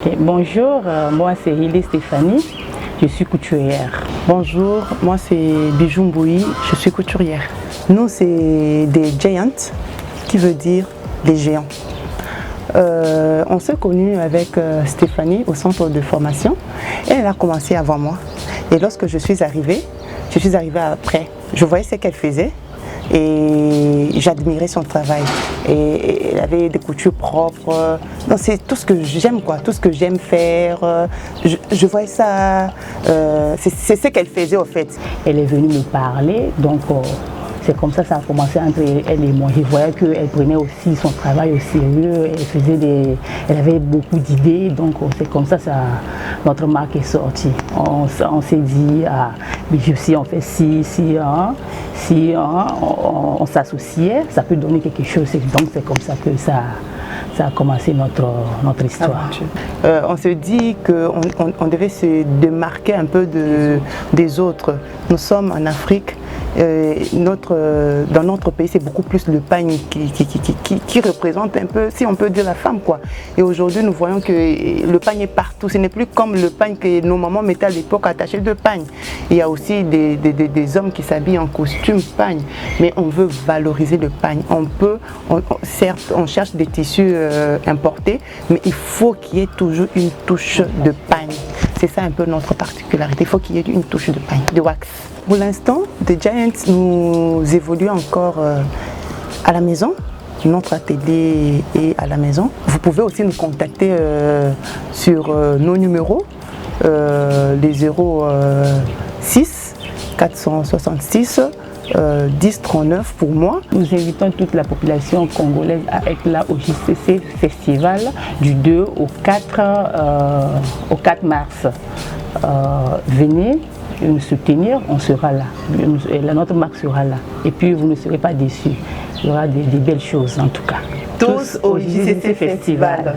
Okay, bonjour, moi c'est Hili Stéphanie, je suis couturière. Bonjour, moi c'est Bijou Mboui, je suis couturière. Nous c'est des giants, qui veut dire des géants. On s'est connus avec Stéphanie au centre de formation et elle a commencé avant moi. Et lorsque je suis arrivée après. Je voyais ce qu'elle faisait et j'admirais son travail. Et elle avait des coutures propres. C'est tout ce que j'aime, quoi, tout ce que j'aime faire. Je voyais ça, c'est ce qu'elle faisait au fait. Elle est venue me parler, donc c'est comme ça que ça a commencé entre elle et moi. Je voyais qu'elle prenait aussi son travail au sérieux, elle avait beaucoup d'idées, donc c'est comme ça que notre marque est sortie. On s'est dit, si on fait si on s'associait, ça peut donner quelque chose. Donc c'est comme ça que ça a commencé notre histoire. On se dit qu'on devait se démarquer un peu des autres. Nous sommes en Afrique. Dans notre pays, c'est beaucoup plus le pagne qui représente un peu, si on peut dire, la femme, quoi. Et aujourd'hui, nous voyons que le pagne est partout. Ce n'est plus comme le pagne que nos mamans mettaient à l'époque attaché de pagne. Il y a aussi des hommes qui s'habillent en costume pagne, mais on veut valoriser le pagne. Certes, on cherche des tissus importés, mais il faut qu'il y ait toujours une touche de pagne. C'est ça un peu notre particularité. Il faut qu'il y ait une touche de pagne, de wax. Pour l'instant, The Giants, nous évoluons encore à la maison. Notre atelier est à la maison. Vous pouvez aussi nous contacter sur nos numéros, les 06 466 1039 pour moi. Nous invitons toute la population congolaise à être là au JCC Festival du 2 au 4 mars. Venez nous soutenir, on sera là. Notre marque sera là. Et puis vous ne serez pas déçus. Il y aura des belles choses en tout cas. Tous au JCC Festival.